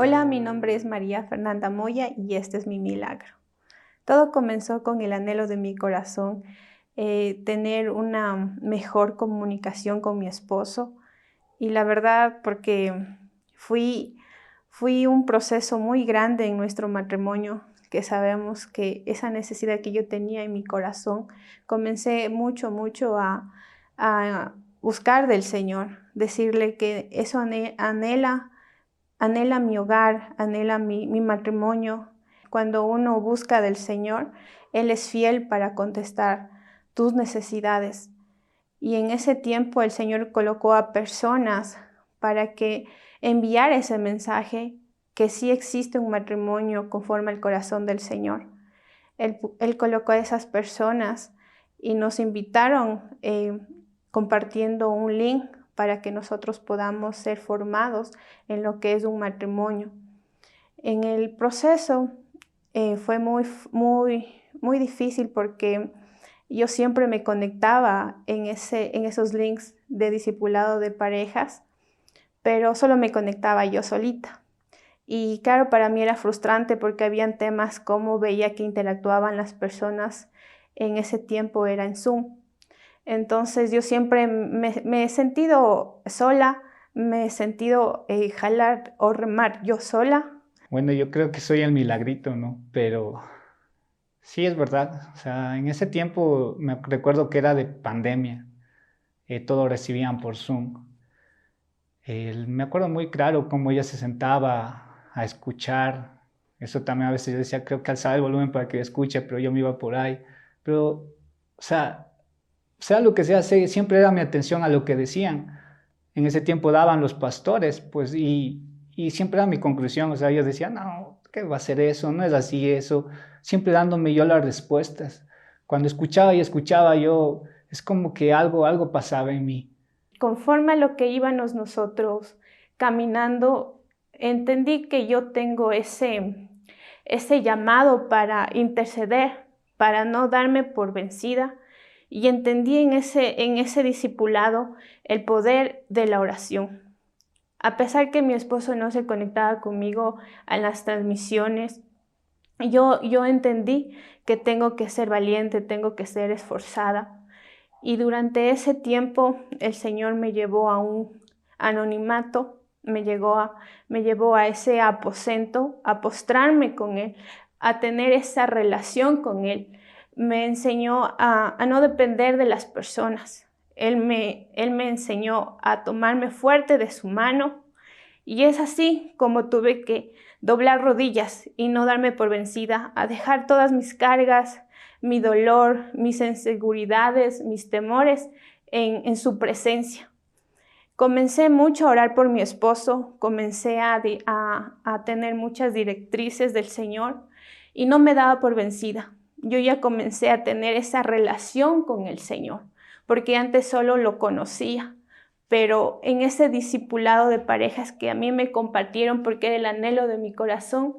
Hola, mi nombre es María Fernanda Moya y este es mi milagro. Todo comenzó con el anhelo de mi corazón, tener una mejor comunicación con mi esposo y la verdad porque fui un proceso muy grande en nuestro matrimonio, que sabemos que esa necesidad que yo tenía en mi corazón, comencé mucho a buscar del Señor, decirle que eso anhela mi hogar, anhela mi matrimonio. Cuando uno busca del Señor, Él es fiel para contestar tus necesidades. Y en ese tiempo el Señor colocó a personas para que enviar ese mensaje que sí existe un matrimonio conforme al corazón del Señor. Él colocó a esas personas y nos invitaron compartiendo un link para que nosotros podamos ser formados en lo que es un matrimonio. En el proceso fue muy difícil porque yo siempre me conectaba en esos links de discipulado de parejas, pero solo me conectaba yo solita. Y claro, para mí era frustrante porque habían temas como veía que interactuaban las personas en ese tiempo, era en Zoom. Entonces yo siempre me he sentido sola, me he sentido jalar o remar yo sola. Bueno, yo creo que soy el milagrito, ¿no? Pero sí es verdad. O sea, en ese tiempo me recuerdo que era de pandemia. Todo recibían por Zoom. Me acuerdo muy claro cómo ella se sentaba a escuchar. Eso también a veces yo decía, creo que alzaba el volumen para que yo escuche, pero yo me iba por ahí. Pero, sea lo que sea, siempre era mi atención a lo que decían. En ese tiempo daban los pastores, pues, y siempre era mi conclusión. O sea, yo decía, no, ¿qué va a ser eso? No es así eso. Siempre dándome yo las respuestas. Cuando escuchaba y escuchaba yo, es como que algo pasaba en mí. Conforme a lo que íbamos nosotros caminando, entendí que yo tengo ese llamado para interceder, para no darme por vencida. Y entendí en ese discipulado el poder de la oración. A pesar que mi esposo no se conectaba conmigo a las transmisiones, yo entendí que tengo que ser valiente, tengo que ser esforzada. Y durante ese tiempo el Señor me llevó a un anonimato, me llevó a ese aposento, a postrarme con Él, a tener esa relación con Él. Me enseñó a no depender de las personas. Él me enseñó a tomarme fuerte de su mano y es así como tuve que doblar rodillas y no darme por vencida, a dejar todas mis cargas, mi dolor, mis inseguridades, mis temores en su presencia. Comencé mucho a orar por mi esposo, comencé a tener muchas directrices del Señor y no me daba por vencida. Yo ya comencé a tener esa relación con el Señor, porque antes solo lo conocía, pero en ese discipulado de parejas que a mí me compartieron porque era el anhelo de mi corazón,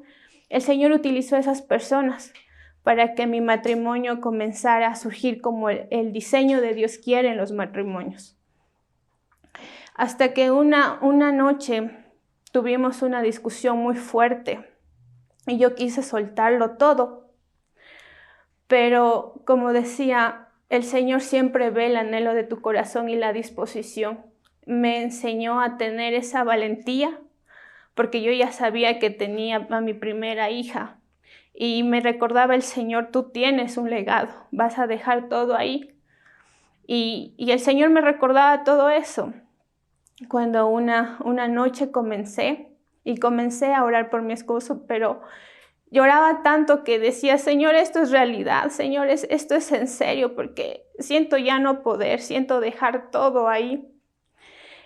el Señor utilizó a esas personas para que mi matrimonio comenzara a surgir como el diseño de Dios quiere en los matrimonios. Hasta que una noche tuvimos una discusión muy fuerte y yo quise soltarlo todo. Pero como decía, el Señor siempre ve el anhelo de tu corazón y la disposición. Me enseñó a tener esa valentía porque yo ya sabía que tenía a mi primera hija y me recordaba el Señor, tú tienes un legado, vas a dejar todo ahí. Y el Señor me recordaba todo eso. Cuando una noche comencé a orar por mi esposo, pero lloraba tanto que decía, Señor, esto es realidad, Señor, esto es en serio, porque siento ya no poder, siento dejar todo ahí.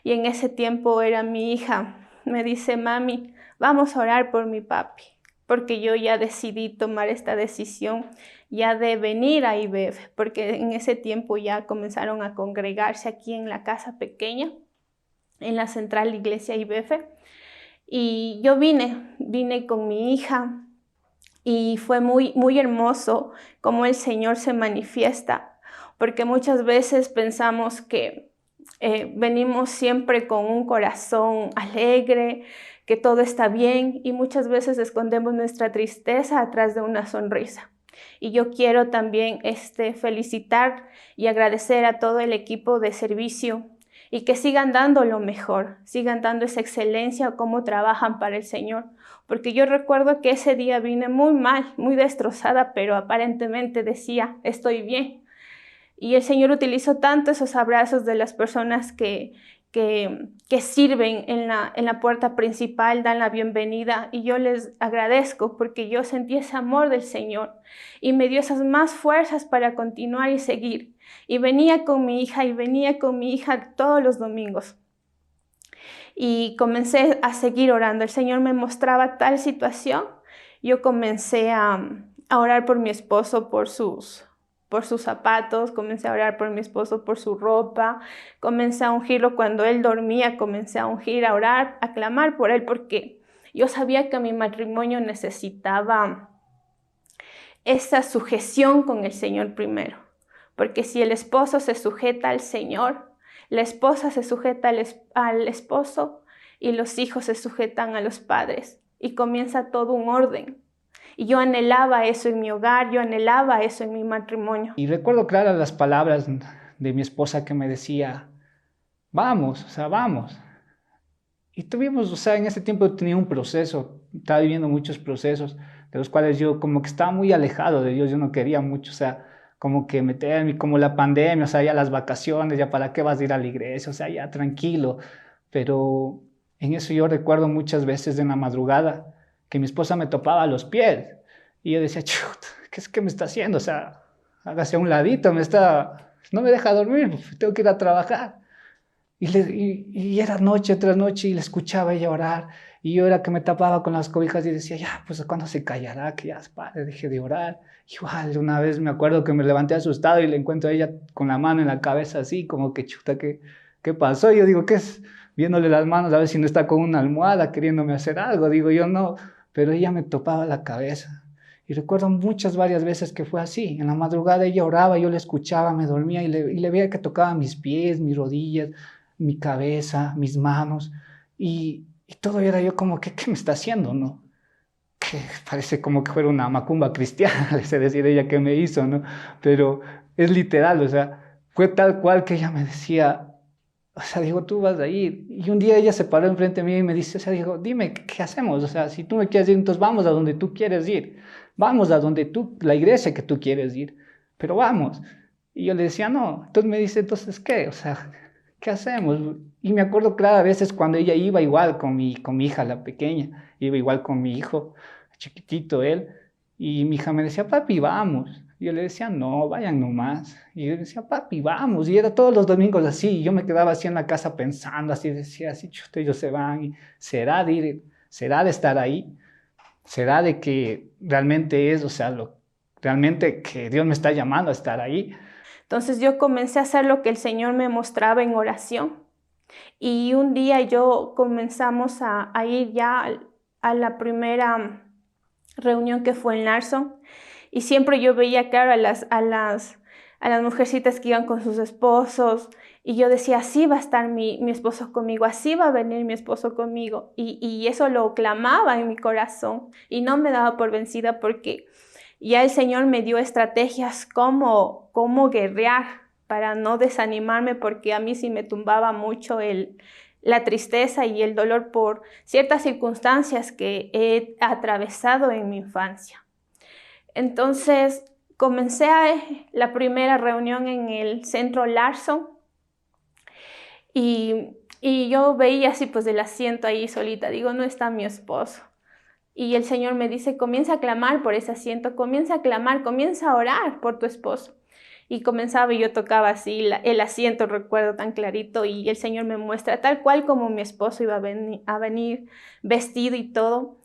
Y en ese tiempo era mi hija, me dice, mami, vamos a orar por mi papi, porque yo ya decidí tomar esta decisión ya de venir a IBEF, porque en ese tiempo ya comenzaron a congregarse aquí en la casa pequeña, en la central iglesia IBEF. Y yo vine con mi hija y fue muy hermoso cómo el Señor se manifiesta, porque muchas veces pensamos que Venimos siempre con un corazón alegre, que todo está bien, y muchas veces escondemos nuestra tristeza atrás de una sonrisa. Y yo quiero también felicitar y agradecer a todo el equipo de servicio y que sigan dando lo mejor, sigan dando esa excelencia, cómo trabajan para el Señor. Porque yo recuerdo que ese día vine muy mal, muy destrozada, pero aparentemente decía, estoy bien. Y el Señor utilizó tanto esos abrazos de las personas que sirven en la puerta principal, dan la bienvenida, y yo les agradezco porque yo sentí ese amor del Señor y me dio esas más fuerzas para continuar y seguir. Y venía con mi hija todos los domingos. Y comencé a seguir orando. El Señor me mostraba tal situación. Yo comencé a orar por mi esposo, por sus zapatos, comencé a orar por mi esposo, por su ropa, comencé a ungirlo cuando él dormía, comencé a ungir, a orar, a clamar por él, porque yo sabía que mi matrimonio necesitaba esa sujeción con el Señor primero, porque si el esposo se sujeta al Señor, la esposa se sujeta al esposo y los hijos se sujetan a los padres y comienza todo un orden. Y yo anhelaba eso en mi hogar, yo anhelaba eso en mi matrimonio. Y recuerdo claras las palabras de mi esposa que me decía, vamos, o sea, vamos. Y tuvimos, o sea, en ese tiempo tenía un proceso, estaba viviendo muchos procesos, de los cuales yo como que estaba muy alejado de Dios, yo no quería mucho, o sea, como que meterme, como la pandemia, o sea, ya las vacaciones, ya para qué vas a ir a la iglesia, o sea, ya tranquilo. Pero en eso yo recuerdo muchas veces en la madrugada que mi esposa me topaba a los pies y yo decía, chut, ¿qué es que me está haciendo? O sea, hágase a un ladito, no me deja dormir, tengo que ir a trabajar. Y era noche tras noche y le escuchaba ella orar. Y yo era que me tapaba con las cobijas y decía, ya, pues ¿cuándo se callará? Que ya, padre, deje de orar. Igual, una vez me acuerdo que me levanté asustado y le encuentro a ella con la mano en la cabeza así, como que chuta, ¿qué pasó? Y yo digo, ¿qué es? Viéndole las manos a ver si no está con una almohada queriéndome hacer algo. Digo, yo no, pero ella me topaba la cabeza. Y recuerdo varias veces que fue así. En la madrugada ella oraba, yo le escuchaba, me dormía y le veía que tocaba mis pies, mis rodillas, mi cabeza, mis manos, y todo era yo como, ¿qué me está haciendo, no? Que parece como que fuera una macumba cristiana, es decir, ella que me hizo, ¿no? Pero es literal, o sea, fue tal cual que ella me decía, o sea, digo, tú vas a ir. Y un día ella se paró enfrente de mí y me dice, o sea, digo, dime, ¿qué hacemos? O sea, si tú me quieres ir, entonces vamos a donde tú quieres ir. Vamos a donde la iglesia que tú quieres ir. Pero vamos. Y yo le decía, no. Entonces me dice, entonces, ¿qué? O sea, ¿qué hacemos? Y me acuerdo claro a veces cuando ella iba igual con mi hija, la pequeña, iba igual con mi hijo, chiquitito él, y mi hija me decía, papi, vamos. Y yo le decía, no, vayan nomás. Y yo decía, papi, vamos. Y era todos los domingos así. Y yo me quedaba así en la casa pensando, así decía, así, chuta, ellos se van. Y ¿será de ir? ¿Será de estar ahí? ¿Será de que realmente es, o sea, realmente que Dios me está llamando a estar ahí? Entonces yo comencé a hacer lo que el Señor me mostraba en oración. Y un día comenzamos a ir ya a la primera reunión que fue en Larson. Y siempre yo veía, claro, a las mujercitas que iban con sus esposos. Y yo decía, así va a estar mi esposo conmigo, así va a venir mi esposo conmigo. Y eso lo clamaba en mi corazón. Y no me daba por vencida porque ya el Señor me dio estrategias cómo guerrear para no desanimarme, porque a mí sí me tumbaba mucho la tristeza y el dolor por ciertas circunstancias que he atravesado en mi infancia. Entonces comencé la primera reunión en el centro Larson y yo veía así pues del asiento ahí solita, digo, no está mi esposo. Y el Señor me dice, comienza a clamar por ese asiento, comienza a clamar, comienza a orar por tu esposo. Y comenzaba y yo tocaba así el asiento, recuerdo tan clarito, y el Señor me muestra tal cual como mi esposo iba a venir vestido y todo,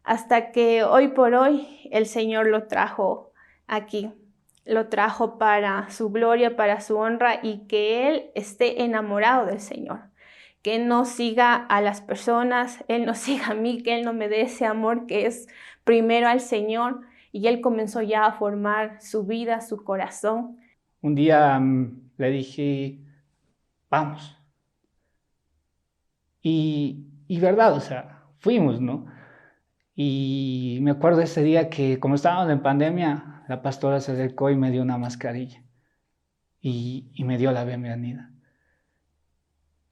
hasta que hoy por hoy el Señor lo trajo aquí, lo trajo para su gloria, para su honra, y que Él esté enamorado del Señor. Que Él no siga a las personas, Él no siga a mí, que Él no me dé ese amor que es primero al Señor. Y Él comenzó ya a formar su vida, su corazón. Un día le dije, vamos. Y verdad, o sea, fuimos, ¿no? Y me acuerdo ese día que como estábamos en pandemia, la pastora se acercó y me dio una mascarilla y me dio la bienvenida.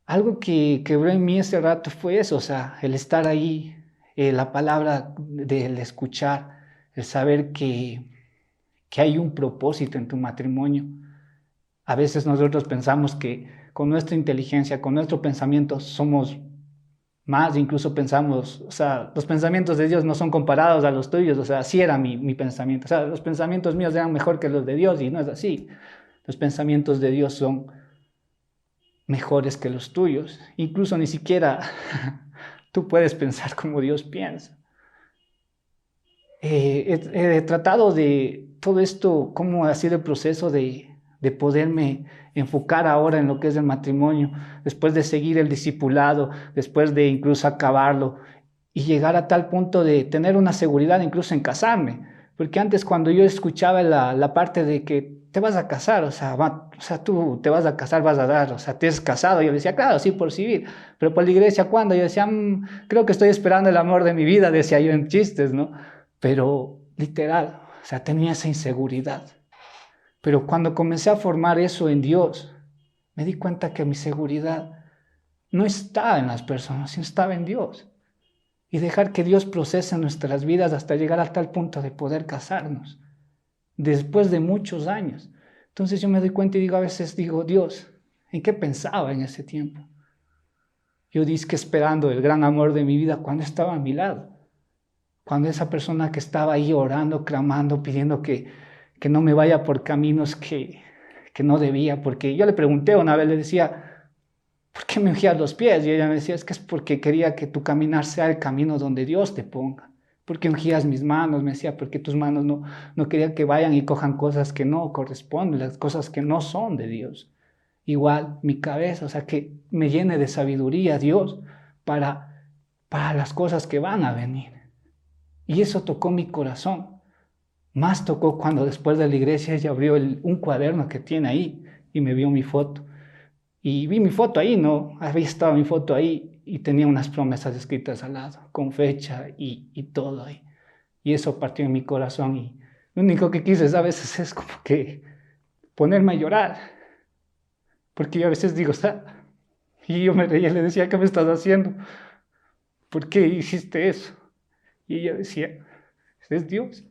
Algo que quebró en mí ese rato fue eso, o sea, el estar ahí, la palabra del escuchar, el saber que hay un propósito en tu matrimonio. A veces nosotros pensamos que con nuestra inteligencia, con nuestro pensamiento somos más, incluso pensamos, o sea, los pensamientos de Dios no son comparados a los tuyos, o sea, así era mi pensamiento, o sea, los pensamientos míos eran mejor que los de Dios y no es así. Los pensamientos de Dios son mejores que los tuyos, incluso ni siquiera tú puedes pensar como Dios piensa. He tratado de todo esto, cómo ha sido el proceso de poderme enfocar ahora en lo que es el matrimonio, después de seguir el discipulado, después de incluso acabarlo y llegar a tal punto de tener una seguridad incluso en casarme. Porque antes cuando yo escuchaba la parte de que te vas a casar, o sea, tú te vas a casar, vas a dar, o sea, te has casado, yo decía, claro, sí, por civil, pero por la iglesia, ¿cuándo? Yo decía, creo que estoy esperando el amor de mi vida, decía yo en chistes, ¿no? Pero literal, o sea, tenía esa inseguridad. Pero cuando comencé a formar eso en Dios, me di cuenta que mi seguridad no estaba en las personas, sino estaba en Dios. Y dejar que Dios procese nuestras vidas hasta llegar a tal punto de poder casarnos, después de muchos años. Entonces yo me doy cuenta y digo, a veces digo, Dios, ¿en qué pensaba en ese tiempo? Yo dije esperando el gran amor de mi vida cuando estaba a mi lado. Cuando esa persona que estaba ahí orando, clamando, pidiendo que no me vaya por caminos que no debía, porque yo le pregunté una vez, le decía, ¿por qué me ungías los pies? Y ella me decía, es que es porque quería que tu caminar sea el camino donde Dios te ponga. ¿Por qué ungías mis manos? Me decía, porque tus manos no quería que vayan y cojan cosas que no corresponden, las cosas que no son de Dios. Igual mi cabeza, o sea, que me llene de sabiduría Dios para las cosas que van a venir. Y eso tocó mi corazón. Más tocó cuando después de la iglesia ella abrió un cuaderno que tiene ahí y me vio mi foto. Y vi mi foto ahí, ¿no? Había estado mi foto ahí y tenía unas promesas escritas al lado, con fecha y todo ahí. Y eso partió en mi corazón y lo único que quise a veces es como que ponerme a llorar. Porque yo a veces digo, y yo me reía y le decía, ¿qué me estás haciendo? ¿Por qué hiciste eso? Y ella decía, es Dios.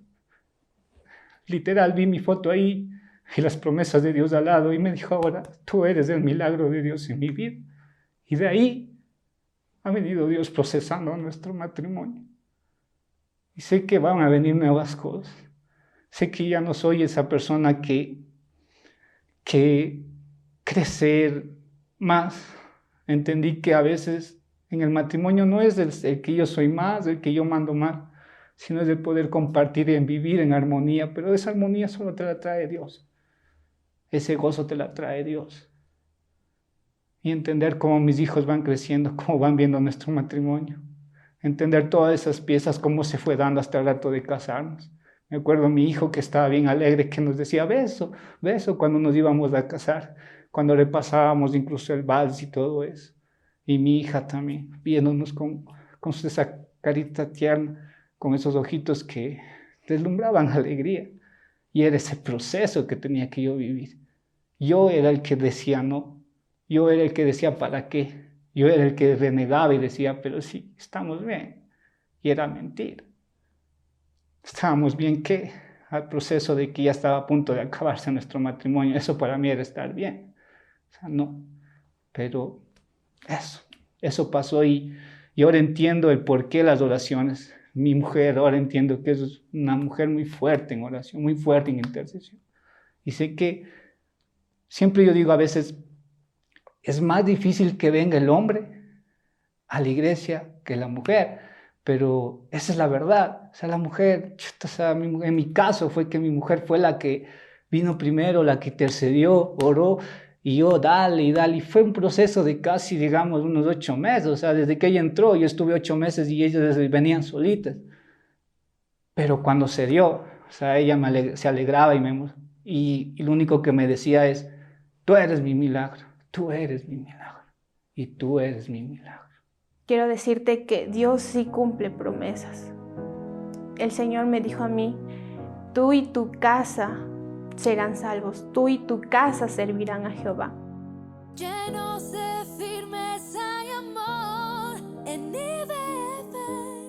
Literal, vi mi foto ahí y las promesas de Dios al lado y me dijo, ahora tú eres el milagro de Dios en mi vida. Y de ahí ha venido Dios procesando nuestro matrimonio. Y sé que van a venir nuevas cosas. Sé que ya no soy esa persona que crecer más. Entendí que a veces en el matrimonio no es el que yo soy más, el que yo mando más, sino es el poder compartir y en vivir en armonía, pero esa armonía solo te la trae Dios. Ese gozo te la trae Dios. Y entender cómo mis hijos van creciendo, cómo van viendo nuestro matrimonio. Entender todas esas piezas, cómo se fue dando hasta el rato de casarnos. Me acuerdo a mi hijo que estaba bien alegre, que nos decía beso, beso cuando nos íbamos a casar, cuando repasábamos incluso el vals y todo eso. Y mi hija también, viéndonos con esa carita tierna, con esos ojitos que deslumbraban alegría. Y era ese proceso que tenía que yo vivir. Yo era el que decía no. Yo era el que decía ¿para qué? Yo era el que renegaba y decía, pero sí, estamos bien. Y era mentira. Estábamos bien, ¿qué? Al proceso de que ya estaba a punto de acabarse nuestro matrimonio. Eso para mí era estar bien. O sea, no. Pero eso pasó y ahora entiendo el porqué de las oraciones. Mi mujer, ahora entiendo que es una mujer muy fuerte en oración, muy fuerte en intercesión. Y sé que siempre yo digo a veces, es más difícil que venga el hombre a la iglesia que la mujer, pero esa es la verdad. O sea, la mujer, o sea, en mi caso fue que mi mujer fue la que vino primero, la que intercedió, oró, y yo dale y dale. Y fue un proceso de casi, digamos, unos 8 meses. O sea, desde que ella entró, yo estuve 8 meses y ellas venían solitas. Pero cuando se dio, o sea, ella se alegraba y lo único que me decía es, tú eres mi milagro, tú eres mi milagro y tú eres mi milagro. quiero decirte que Dios sí cumple promesas. El Señor me dijo a mí, tú y tu casa serán salvos, tú y tu casa servirán a Jehová. Llenos de